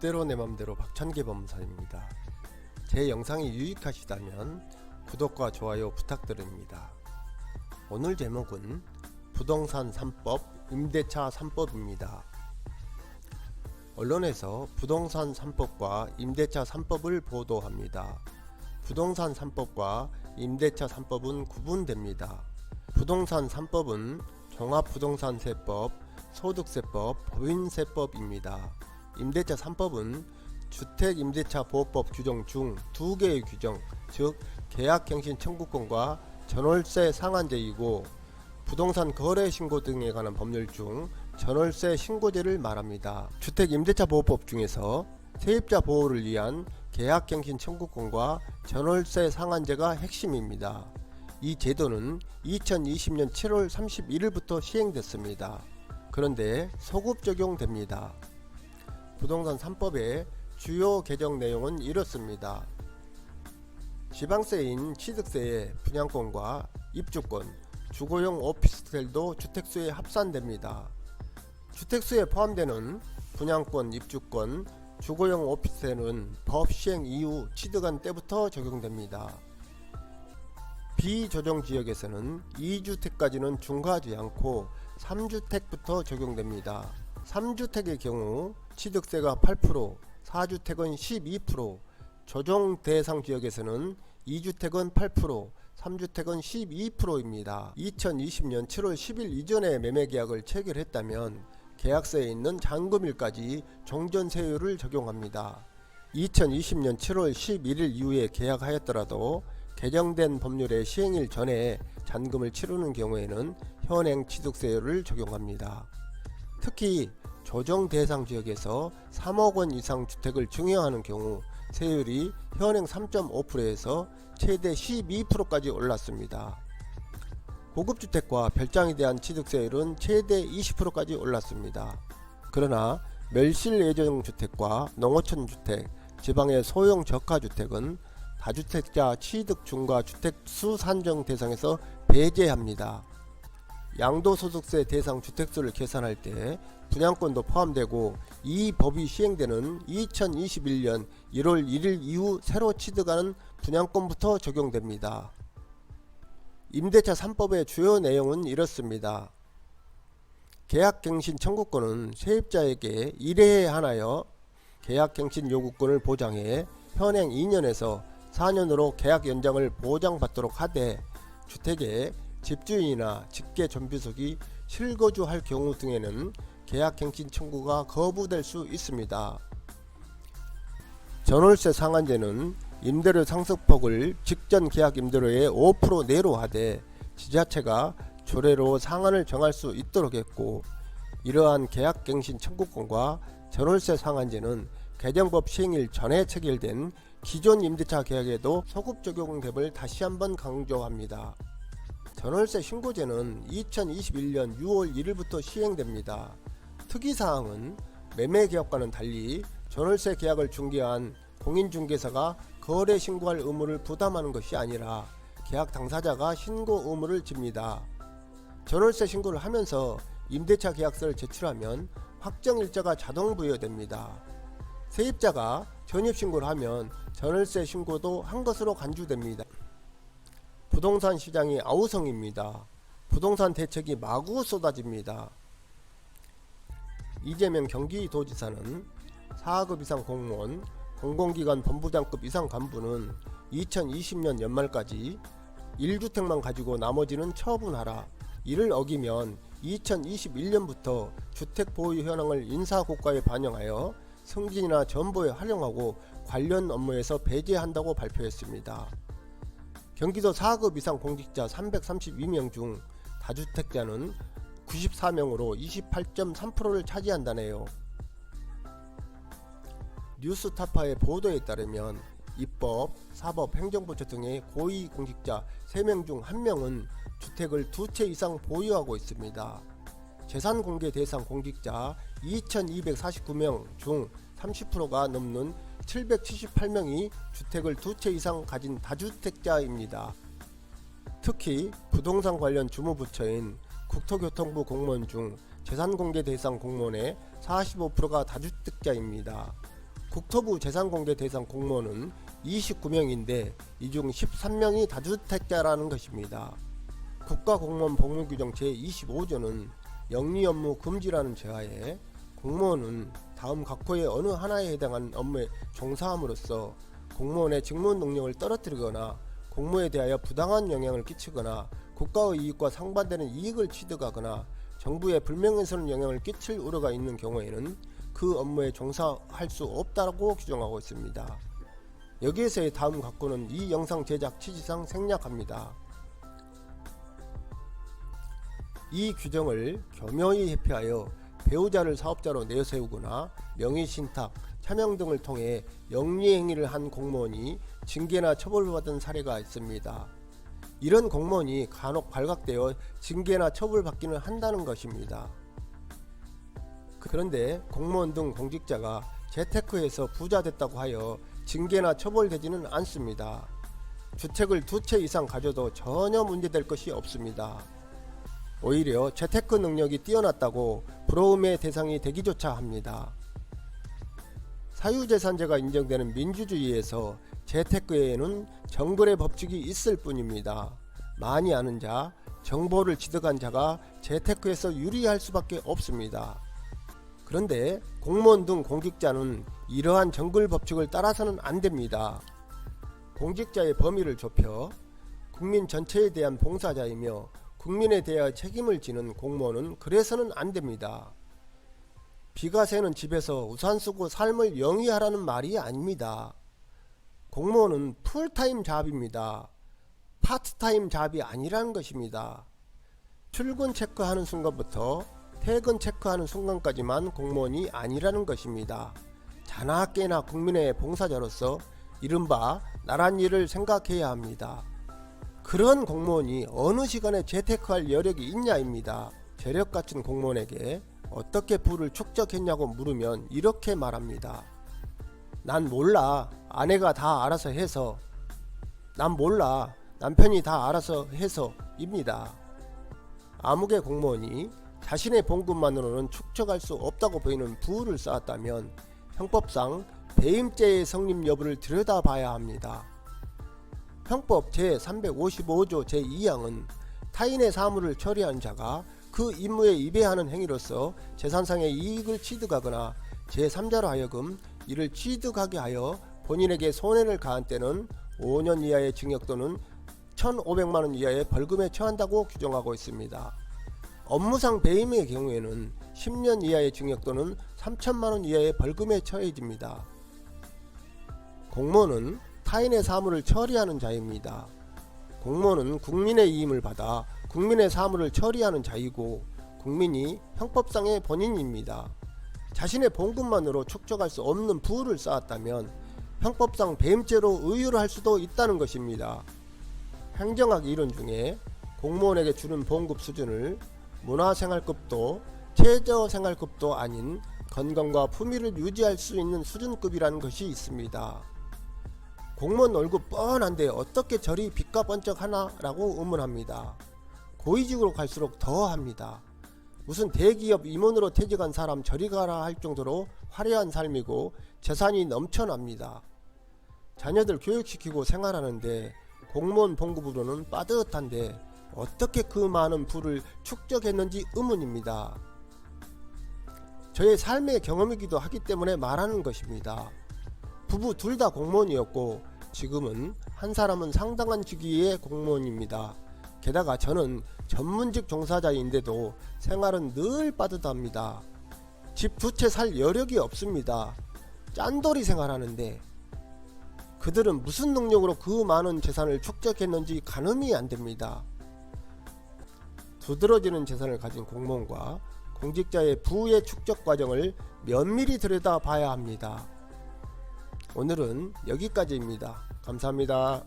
법대로 내 맘대로 박찬계 법무사입니다. 제 영상이 유익하시다면 구독과 좋아요 부탁드립니다. 오늘 제목은 부동산 3법 임대차 3법입니다. 언론에서 부동산 3법과 임대차 3법을 보도합니다. 부동산 3법과 임대차 3법은 구분됩니다. 부동산 3법은 종합부동산세법, 소득세법, 법인세법입니다. 임대차 3법은 주택임대차보호법 규정 중 두 개의 규정, 즉 계약갱신 청구권과 전월세 상한제이고 부동산 거래 신고 등에 관한 법률 중 전월세 신고제를 말합니다. 주택임대차보호법 중에서 세입자 보호를 위한 계약갱신 청구권과 전월세 상한제가 핵심입니다. 이 제도는 2020년 7월 31일부터 시행됐습니다. 그런데 소급 적용됩니다. 부동산 3법의 주요 개정 내용은 이렇습니다. 지방세인 취득세의 분양권과 입주권, 주거용 오피스텔도 주택수에 합산됩니다. 주택수에 포함되는 분양권, 입주권, 주거용 오피스텔은 법 시행 이후 취득한 때부터 적용됩니다. 비조정지역에서는 2주택까지는 중과하지 않고 3주택부터 적용됩니다. 3주택의 경우 취득세가 8%, 4주택은 12%, 조정 대상 지역에서는 2주택은 8%, 3주택은 12%입니다. 2020년 7월 10일 이전에 매매계약을 체결했다면 계약서에 있는 잔금일까지 종전세율을 적용합니다. 2020년 7월 11일 이후에 계약하였더라도 개정된 법률의 시행일 전에 잔금을 치르는 경우에는 현행 취득세율을 적용합니다. 특히 조정 대상 지역에서 3억원 이상 주택을 증여하는 경우 세율이 현행 3.5%에서 최대 12%까지 올랐습니다. 고급주택과 별장에 대한 취득세율은 최대 20%까지 올랐습니다. 그러나 멸실 예정 주택과 농어촌 주택, 지방의 소형 저가주택은 다주택자 취득 중과 주택수 산정 대상에서 배제합니다. 양도소득세 대상 주택수를 계산할 때 분양권도 포함되고 이 법이 시행되는 2021년 1월 1일 이후 새로 취득하는 분양권부터 적용됩니다. 임대차 3법의 주요 내용은 이렇습니다. 계약갱신 청구권은 세입자에게 1회에 한하여 계약갱신 요구권을 보장해 현행 2년에서 4년으로 계약 연장을 보장받도록 하되 주택의 집주인이나 직계존비속이 실거주할 경우 등에는 계약갱신 청구가 거부될 수 있습니다. 전월세 상한제는 임대료 상승폭을 직전 계약 임대료의 5% 내로 하되 지자체가 조례로 상한을 정할 수 있도록 했고 이러한 계약갱신 청구권과 전월세 상한제는 개정법 시행일 전에 체결된 기존 임대차 계약에도 소급 적용됨을 다시 한번 강조합니다. 전월세 신고제는 2021년 6월 1일부터 시행됩니다. 특이사항은 매매계약과는 달리 전월세 계약을 중개한 공인중개사가 거래 신고할 의무를 부담하는 것이 아니라 계약 당사자가 신고 의무를 집니다. 전월세 신고를 하면서 임대차 계약서를 제출하면 확정일자가 자동 부여됩니다. 세입자가 전입신고를 하면 전월세 신고도 한 것으로 간주됩니다. 부동산 시장이 아우성입니다. 부동산 대책이 마구 쏟아집니다. 이재명 경기도지사는 4급 이상 공무원, 공공기관 본부장급 이상 간부는 2020년 연말까지 1주택만 가지고 나머지는 처분하라. 이를 어기면 2021년부터 주택 보유 현황을 인사고과에 반영하여 승진이나 전보에 활용하고 관련 업무에서 배제한다고 발표했습니다. 경기도 4급 이상 공직자 332명 중 다주택자는 94명으로 28.3%를 차지한다네요. 뉴스타파의 보도에 따르면 입법, 사법, 행정부처 등의 고위공직자 3명 중 1명은 주택을 2채 이상 보유하고 있습니다. 재산공개 대상 공직자 2249명 중 30%가 넘는 778명이 주택을 2채 이상 가진 다주택자입니다. 특히 부동산 관련 주무부처인 국토교통부 공무원 중 재산공개 대상 공무원의 45%가 다주택자입니다. 국토부 재산공개 대상 공무원은 29명인데 이 중 13명이 다주택자라는 것입니다. 국가공무원 복무규정 제25조는 영리업무 금지라는 제하에 공무원은 다음 각호의 어느 하나에 해당한 업무에 종사함으로써 공무원의 직무 능력을 떨어뜨리거나 공무에 대하여 부당한 영향을 끼치거나 국가의 이익과 상반되는 이익을 취득하거나 정부에 불명예스러운 영향을 끼칠 우려가 있는 경우에는 그 업무에 종사할 수 없다고 규정하고 있습니다. 여기에서의 다음 각호는 이 영상 제작 취지상 생략합니다. 이 규정을 교묘히 회피하여 배우자를 사업자로 내세우거나 명의신탁, 차명 등을 통해 영리행위를 한 공무원이 징계나 처벌받은 사례가 있습니다. 이런 공무원이 간혹 발각되어 징계나 처벌받기는 한다는 것입니다. 그런데 공무원 등 공직자가 재테크에서 부자 됐다고 하여 징계나 처벌되지는 않습니다. 주택을 2채 이상 가져도 전혀 문제될 것이 없습니다. 오히려 재테크 능력이 뛰어났다고 부러움의 대상이 되기조차 합니다. 사유재산제가 인정되는 민주주의에서 재테크에는 정글의 법칙이 있을 뿐입니다. 많이 아는 자, 정보를 취득한 자가 재테크에서 유리할 수밖에 없습니다. 그런데 공무원 등 공직자는 이러한 정글 법칙을 따라서는 안됩니다. 공직자의 범위를 좁혀 국민 전체에 대한 봉사자이며 국민에 대하여 책임을 지는 공무원은 그래서는 안됩니다. 비가 새는 집에서 우산 쓰고 삶을 영위하라는 말이 아닙니다. 공무원은 풀타임 잡입니다. 파트타임 잡이 아니라는 것입니다. 출근 체크하는 순간부터 퇴근 체크하는 순간까지만 공무원이 아니라는 것입니다. 자나깨나 국민의 봉사자로서 이른바 나란 일을 생각해야 합니다. 그런 공무원이 어느 시간에 재테크할 여력이 있냐입니다. 재력갖춘 공무원에게 어떻게 부를 축적했냐고 물으면 이렇게 말합니다. 난 몰라. 아내가 다 알아서 해서. 난 몰라. 남편이 다 알아서 해서 입니다. 아무개 공무원이 자신의 봉급만으로는 축적할 수 없다고 보이는 부를 쌓았다면 형법상 배임죄의 성립 여부를 들여다봐야 합니다. 형법 제355조 제2항은 타인의 사물을 처리한 자가 그 임무에 위배하는 행위로서 재산상의 이익을 취득하거나 제3자로 하여금 이를 취득하게 하여 본인에게 손해를 가한 때는 5년 이하의 징역 또는 1,500만원 이하의 벌금에 처한다고 규정하고 있습니다. 업무상 배임의 경우에는 10년 이하의 징역 또는 3천만원 이하의 벌금에 처해집니다. 공무원은 타인의 사물을 처리하는 자입니다. 공무원은 국민의 이임을 받아 국민의 사물을 처리하는 자이고 국민이 형법상의 본인입니다. 자신의 봉급만으로 축적할 수 없는 부를 쌓았다면 형법상 배임죄로 의유를 할 수도 있다는 것입니다. 행정학 이론 중에 공무원에게 주는 봉급 수준을 문화생활급도 최저생활급도 아닌 건강과 품위를 유지할 수 있는 수준급이라는 것이 있습니다. 공무원 월급 뻔한데 어떻게 저리 빚가 번쩍하나 라고 의문합니다. 고위직으로 갈수록 더합니다. 무슨 대기업 임원으로 퇴직한 사람 저리 가라 할 정도로 화려한 삶이고 재산이 넘쳐납니다. 자녀들 교육시키고 생활하는데 공무원 봉급으로는 빠듯한데 어떻게 그 많은 부를 축적했는지 의문입니다. 저의 삶의 경험이기도 하기 때문에 말하는 것입니다. 부부 둘 다 공무원이었고 지금은 한 사람은 상당한 직위의 공무원입니다. 게다가 저는 전문직 종사자인데도 생활은 늘 빠듯합니다. 집 2채 살 여력이 없습니다. 짠돌이 생활하는데 그들은 무슨 능력으로 그 많은 재산을 축적했는지 가늠이 안됩니다. 두드러지는 재산을 가진 공무원과 공직자의 부의 축적 과정을 면밀히 들여다봐야 합니다. 오늘은 여기까지입니다. 감사합니다.